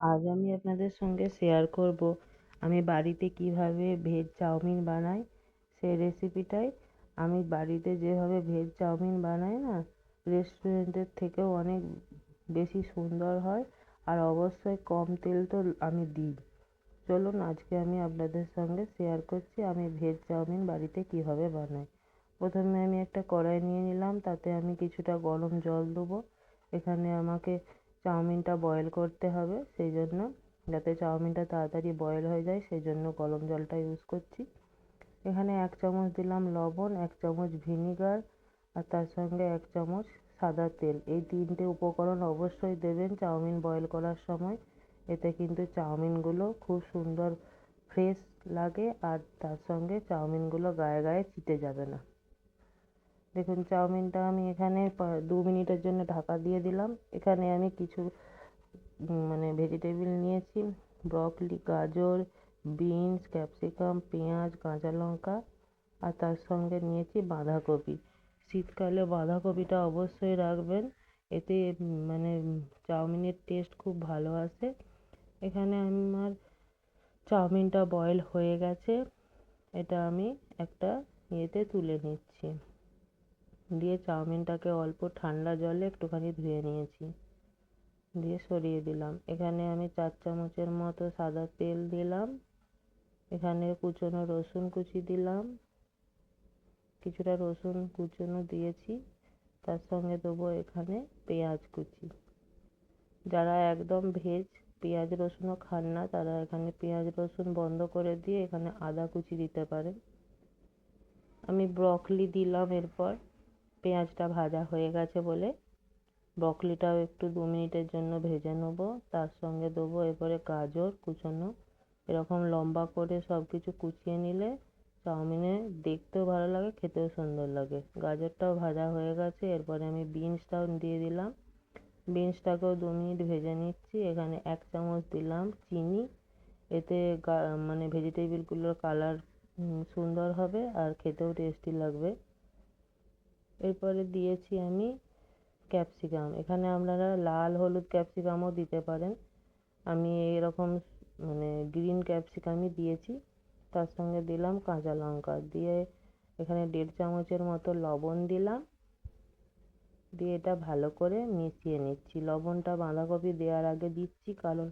আজ আমি আপনাদের সঙ্গে শেয়ার করব আমি বাড়িতে কিভাবে ভেজ চাউমিন বানাই। সেই রেসিপিটাই আমি বাড়িতে যেভাবে ভেজ চাউমিন বানাই না, রেস্টুরেন্টের থেকেও অনেক বেশি সুন্দর হয়। আর অবশ্যই কম তেল তো আমি দিই। চলুন আজকে আমি আপনাদের সঙ্গে শেয়ার করছি আমি ভেজ চাউমিন বাড়িতে কিভাবে বানাই। প্রথমে আমি একটা কড়াই নিয়ে নিলাম, তাতে আমি কিছুটা গরম জল দেবো। এখানে আমাকে চাউমিনটা বয়েল করতে হবে, সেই জন্য যাতে চাউমিনটা তাড়াতাড়ি বয়েল হয়ে যায় সেই জন্য গরম জলটা ইউজ করছি। এখানে 1 চামচ দিলাম লবণ, 1 চামচ ভিনিগার, আর তার সঙ্গে 1 চামচ সাদা তেল। এই 3টে উপকরণ অবশ্যই দেবেন চাউমিন বয়েল করার সময়। এতে কিন্তু চাউমিনগুলো খুব সুন্দর ফ্রেশ লাগে, আর তার সঙ্গে চাউমিনগুলো গায়ে গায়ে চিটে যাবে না। দেখুন চাউমিনটা আমি এখানে 2 মিনিটের জন্য ঢাকা দিয়ে দিলাম। এখানে আমি কিছু ভেজিটেবিল নিয়েছি, ব্রকলি, গাজর, বিনস, ক্যাপসিকাম, পেঁয়াজ, কাঁচা লঙ্কা, আর তার সঙ্গে নিয়েছি বাঁধাকপি। শীতকালে বাঁধাকপিটা অবশ্যই রাখবেন, এতে চাউমিনের টেস্ট খুব ভালো আসে। এখানে আমার চাউমিনটা বয়েল হয়ে গেছে, এটা আমি একটা ইয়েতে তুলে নিচ্ছি। দিয়ে চাউমিনটাকে অল্প ঠান্ডা জলে একটুখানি ধুয়ে নিয়েছি, দিয়ে সরিয়ে দিলাম। এখানে আমি 4 চামচের মতো সাদা তেল দিলাম। এখানে কুচনো রসুন কুচি দিলাম, কিছুটা রসুন কুচনো দিয়েছি। তার সঙ্গে দেবো এখানে পেঁয়াজ কুচি। যারা একদম ভেজ পেঁয়াজ রসুনও খান না, তারা এখানে পেঁয়াজ রসুন বন্ধ করে দিয়ে এখানে আদা কুচি দিতে পারেন। আমি ব্রকলি দিলাম এরপর। পেঁয়াজটা ভাজা হয়ে গেছে বলে ব্রকলিটাও একটু 2 মিনিটের জন্য ভেজে নেবো। তার সঙ্গে দেবো এরপরে গাজর কুচোনো। এরকম লম্বা করে সব কিছু কুচিয়ে নিলে চাউমিনে দেখতেও ভালো লাগে, খেতেও সুন্দর লাগে। গাজরটাও ভাজা হয়ে গেছে, এরপরে আমি বিনসটাও দিয়ে দিলাম। বিনসটাকেও 2 মিনিট ভেজে নিচ্ছি। এখানে 1 চামচ দিলাম চিনি, এতে ভেজিটেবিলগুলোর কালার সুন্দর হবে আর খেতেও টেস্টি লাগবে। এরপরে দিয়েছি আমি ক্যাপসিকাম। এখানে আপনারা লাল হলুদ ক্যাপসিকামও দিতে পারেন, আমি এরকম গ্রিন ক্যাপসিকামই দিয়েছি। তার সঙ্গে দিলাম কাঁচা লঙ্কা, দিয়ে এখানে 1.5 চামচের মতো লবণ দিলাম, দিয়ে এটা ভালো করে মিশিয়ে নিচ্ছি। লবণটা বাঁধাকপি দেওয়ার আগে দিচ্ছি, কারণ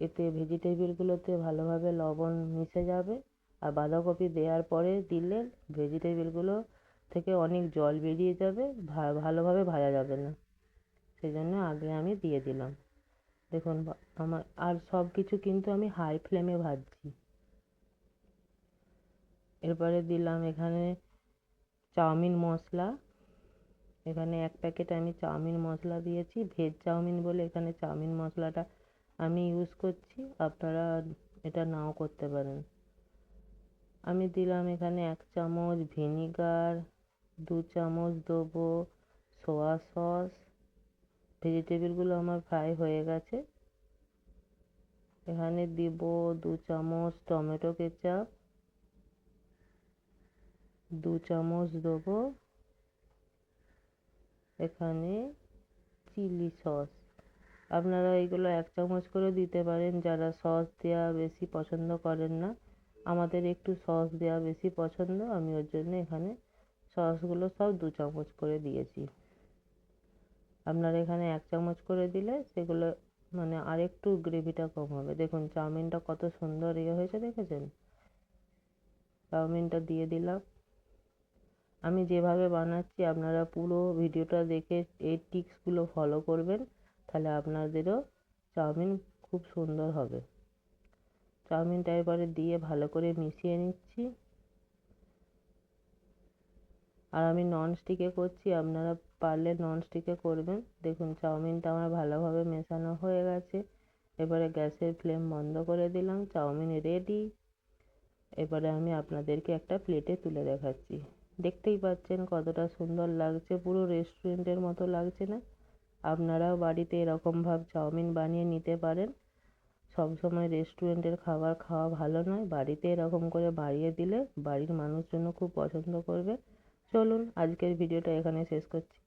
এতে ভেজিটেবিলগুলোতে ভালোভাবে লবণ মিশে যাবে। আর বাঁধাকপি দেওয়ার পরে দিলে ভেজিটেবিলগুলো থেকে অনেক জল বেরিয়ে যাবে, ভালোভাবে ভাজা যাবে না, সেই জন্য আগে আমি দিয়ে দিলাম। দেখুন আমার আর সব কিছু কিন্তু আমি হাই ফ্লেমে ভাজছি। এরপরে দিলাম এখানে চাউমিন মশলা। এখানে 1 প্যাকেট আমি চাউমিন মশলা দিয়েছি, ভেজ চাউমিন বলে এখানে চাউমিন মশলাটা আমি ইউজ করছি, আপনারা এটা নাও করতে পারেন। আমি দিলাম এখানে 1 চামচ ভিনিগার, 2 চামচ দেবো সোয়া সস। ভেজিটেবিলগুলো আমার ফ্রাই হয়ে গেছে। এখানে দিব 2 চামচ টমেটো কেচাপ, 2 চামচ দেবো এখানে চিলি সস। আপনারা এগুলো 1 চামচ করে দিতে পারেন, যারা সস দেওয়া বেশি পছন্দ করেন না। আমাদের একটু সস দেওয়া বেশি পছন্দ, আমি ওর জন্য এখানে সসগুলো সব 2 চামচ করে দিয়েছি। আপনারা এখানে 1 চামচ করে দিলে সেগুলো আরেকটু গ্রেভিটা কম হবে। দেখুন চাউমিনটা কত সুন্দর হয়েছে, দেখেছেন? চাউমিনটা দিয়ে দিলাম। আমি যেভাবে বানাচ্ছি আপনারা পুরো ভিডিওটা দেখে এই টিপসগুলো ফলো করবেন, তাহলে আপনাদেরও চাউমিন খুব সুন্দর হবে। চাউমিনটা এবারে দিয়ে ভালো করে মিশিয়ে নিচ্ছি। আর আমি ননস্টিকে করছি, আপনারা পারলে ননস্টিকে করবেন। দেখুন চাউমিনটা আমার ভালোভাবে মেশানো হয়ে গেছে। এবারে গ্যাসের ফ্লেম বন্ধ করে দিলাম, চাউমিন রেডি। এবারে আমি আপনাদেরকে একটা প্লেটে তুলে দেখাচ্ছি। দেখতেই পাচ্ছেন কতটা সুন্দর লাগছে, পুরো রেস্টুরেন্টের মতো লাগছে না? আপনারাও বাড়িতে এরকমভাবে চাউমিন বানিয়ে নিতে পারেন। সবসময় রেস্টুরেন্টের খাবার খাওয়া ভালো নয়, বাড়িতে এরকম করে বানিয়ে দিলে বাড়ির মানুষজনও খুব পছন্দ করবে। চলুন আজকের ভিডিওটা এখানে শেষ করছি।